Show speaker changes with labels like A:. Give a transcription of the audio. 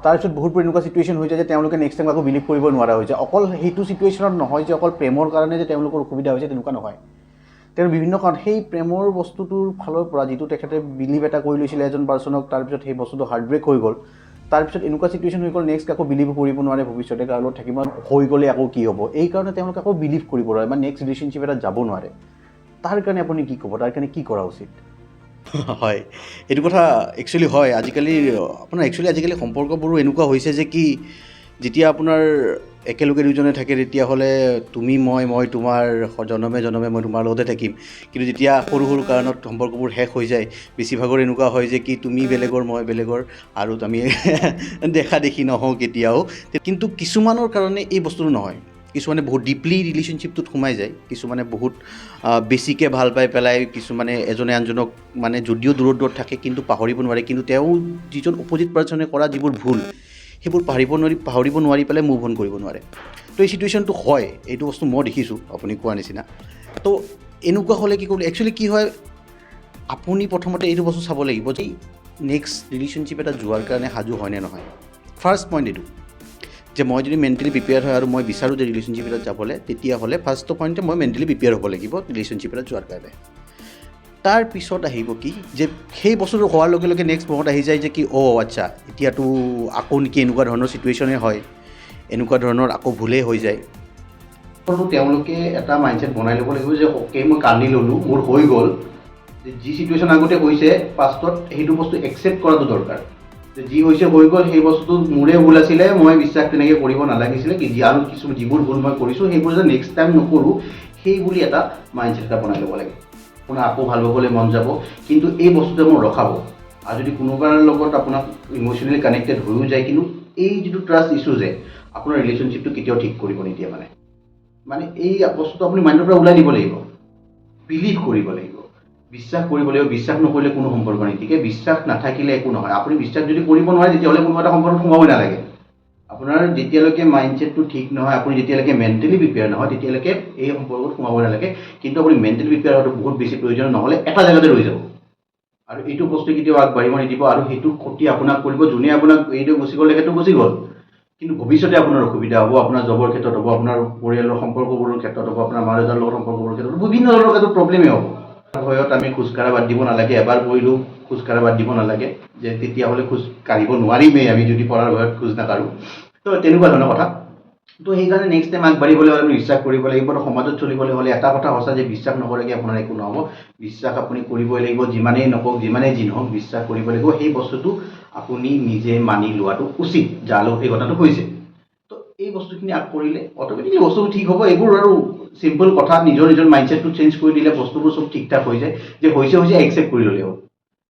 A: তাৰপিছত বহুতবোৰ এনেকুৱা চিটুৱেশ্যন হৈ যায় যে তেওঁলোকে নেক্সট টাইম আকৌ বিলিভ কৰিব নোৱাৰা হৈ যায়। অকল সেইটো চিটুৱেশ্যনত নহয় যে অকল প্ৰেমৰ কাৰণে যে তেওঁলোকৰ অসুবিধা হৈছে তেনেকুৱা নহয়, তেওঁৰ বিভিন্ন কাৰণ সেই প্ৰেমৰ বস্তুটোৰ ফালৰ পৰা যিটো তেখেতে বিলিভ এটা কৰি লৈছিলে এজন পাৰ্চনক, তাৰপিছত সেই বস্তুটো হাৰ্ট ব্ৰেক হৈ গ'ল, তাৰপিছত এনেকুৱা চিটুৱেশ্যন হৈ গ'ল নেক্সট আকৌ বিলিভ কৰিব নোৱাৰে ভৱিষ্যতে কাৰো লগত থাকিব হৈ গ'লে আকৌ কি হ'ব, এই কাৰণে তেওঁলোকে আকৌ বিলিভ কৰিব নোৱাৰে বা নেক্সট ৰিলেশ্যনশ্বিপ এটাত যাব নোৱাৰে। তাৰ কাৰণে আপুনি কি ক'ব, তাৰ কাৰণে কি কৰা উচিত?
B: হয়, এইটো কথা একচুৱেলি হয়। আজিকালি সম্পৰ্কবোৰো এনেকুৱা হৈছে যে কি যেতিয়া আপোনাৰ একেলগে দুজনে থাকে তেতিয়াহ'লে তুমি মই তোমাৰ জনমে জনমে মই তোমাৰ লগতে থাকিম, কিন্তু যেতিয়া সৰু সৰু কাৰণত সম্পৰ্কবোৰ শেষ হৈ যায় বেছিভাগৰ এনেকুৱা হয় যে কি তুমি বেলেগৰ মই বেলেগৰ আৰু আমি দেখা দেখি নহওঁ কেতিয়াও। কিন্তু কিছুমানৰ কাৰণে এই বস্তুটো নহয়, কিছুমানে বহুত ডিপলি ৰিলেশ্যনশ্বিপটোত সোমাই যায়, কিছুমানে বহুত বেছিকৈ ভাল পাই পেলাই, কিছুমানে এজনে আনজনক মানে যদিও দূৰত দূৰত থাকে কিন্তু পাহৰিব নোৱাৰে, কিন্তু তেওঁ যিজন অপজিট পাৰ্চনে কৰা যিবোৰ ভুল সেইবোৰ পাহৰিব নোৱাৰি পেলাই মুভ অন কৰিব নোৱাৰে। তো এই চিটুৱেশ্যনটো হয়, এইটো বস্তু মই দেখিছোঁ আপুনি কোৱাৰ নিচিনা। তো এনেকুৱা হ'লে কি কৰিলে একচুৱেলি কি হয়, আপুনি প্ৰথমতে এইটো বস্তু চাব লাগিব যে নেক্সট ৰিলেশ্যনশ্বিপ এটা যোৱাৰ কাৰণে সাজু হয়নে নহয়। ফাৰ্ষ্ট পইণ্ট এইটো যে মই যদি মেণ্টেলি প্ৰিপেয়াৰ হয় আৰু মই বিচাৰোঁ যে ৰিলেশ্যনশ্বিপ এটাত যাবলৈ, তেতিয়াহ'লে ফাৰ্ষ্ট পইণ্টে মই মেণ্টেলি প্ৰিপেয়াৰ হ'ব লাগিব ৰিলেশ্যনশ্বিপ এটাত যোৱাৰ কাৰণে। তাৰ পিছত আহিব কি যে সেই বস্তুটো হোৱাৰ লগে লগে নেক্সট মনত আহি যায় যে কি আচ্ছা এতিয়াতো আকৌ নেকি এনেকুৱা ধৰণৰ চিটুৱেশ্যনে হয়, এনেকুৱা ধৰণৰ আকৌ ভুলেই হৈ যায়। তেওঁলোকে এটা মাইণ্ডছেট বনাই ল'ব লাগিব যে অ'কে মই কান্দি ল'লোঁ, মোৰ হৈ গ'ল, যে যি চিটুৱেশ্যন আগতে হৈছে পাষ্টত সেইটো বস্তু একচেপ্ট কৰাটো দৰকাৰ, যে যি হৈছে হৈ গ'ল, সেই বস্তুটো মোৰে ভুল আছিলে, মই বিশ্বাস তেনেকৈ কৰিব নালাগিছিলে, আৰু যিবোৰ ভুল মই কৰিছোঁ সেইবোৰ যে নেক্সট টাইম নকৰোঁ সেই বুলি এটা মাইণ্ডছেট এটা বনাই ল'ব লাগে। আপোনাৰ আকৌ ভাল পাবলৈ মন যাব, কিন্তু এই বস্তুটোৱে মোৰ ৰখাব। আৰু যদি কোনোবাৰ লগত আপোনাক ইম'চনেলি কানেক্টেড হৈও যায়, কিন্তু এই যিটো ট্ৰাষ্ট ইছ্যু যে আপোনাৰ ৰিলেশ্যনশ্বিপটো কেতিয়াও ঠিক কৰিব নিদিয়ে, মানে এই বস্তুটো আপুনি মাইণ্ডৰ পৰা ওলাই দিব লাগিব, বিলিভ কৰিব লাগিব, বিশ্বাস কৰিব লাগিব। বিশ্বাস নকৰিলে কোনো সম্পৰ্ক নিটিকে, বিশ্বাস নাথাকিলে একো নহয়। আপুনি বিশ্বাস যদি কৰিব নোৱাৰে তেতিয়াহ'লে কোনো এটা সম্পৰ্কত সোমাবই নালাগে। আপোনাৰ যেতিয়ালৈকে মাইণ্ডছেটটো ঠিক নহয়, আপুনি যেতিয়ালৈকে মেণ্টেলি প্ৰিপেয়াৰ নহয়, তেতিয়ালৈকে এই সম্পৰ্কত সোমাব নালাগে। কিন্তু আপুনি মেণ্টেলি প্ৰিপেয়াৰ হোৱাটো বহুত বেছি প্ৰয়োজন, নহ'লে এটা জেগাতে ৰৈ যাব আৰু এইটো বস্তু কেতিয়াও আগবাঢ়িব নিদিব, আৰু সেইটো ক্ষতি আপোনাক কৰিব। যোনে আপোনাক এইটো গুচি গ'ল সেইটো গুচি গ'ল, কিন্তু ভৱিষ্যতে আপোনাৰ অসুবিধা হ'ব, আপোনাৰ জবৰ ক্ষেত্ৰত হ'ব, আপোনাৰ পৰিয়ালৰ সম্পৰ্কবোৰৰ ক্ষেত্ৰত হ'ব, আপোনাৰ মা দেউতাৰ লগত সম্পৰ্কবোৰৰ ক্ষেত্ৰত, বিভিন্ন ধৰণৰ ক্ষেত্ৰত প্ৰব্লেমেই হ'ব। ভয়ত আমি খোজকাঢ়া বাদ দিব নালাগে, এবাৰ কৰিলোঁ খোজকাঢ়া বাদ দিব নালাগে, যে তেতিয়াহ'লে খোজ কাঢ়িব নোৱাৰিমেই আমি যদি পঢ়াৰ ভয়ত খোজ নাকাঢ়োঁ। তো তেনেকুৱা ধৰণৰ কথা। তো সেইকাৰণে নেক্সট টাইম আগবাঢ়িবলৈ হ'লে আপুনি বিশ্বাস কৰিব লাগিব। সমাজত চলিবলৈ হ'লে এটা কথা সঁচা যে বিশ্বাস নকৰাকৈ আপোনাৰ একো নহ'ব। বিশ্বাস আপুনি কৰিবই লাগিব, যিমানেই নকওক, যিমানেই যি নহওক, বিশ্বাস কৰিব লাগিব। সেই বস্তুটো আপুনি নিজে মানি লোৱাটো উচিত, যাৰ লগত এই কথাটো হৈছে। তো এই বস্তুখিনি কৰিলে অট'মেটিকলি বস্তুবোৰ ঠিক হ'ব। এইবোৰ আৰু চিম্পল কথা, নিজৰ মাইণ্ডছেটটো চেঞ্জ কৰি দিলে বস্তুবোৰ চব ঠিক ঠাক হৈ যায়। যে হৈছে একচেপ্ট কৰি ল'লে হ'ল।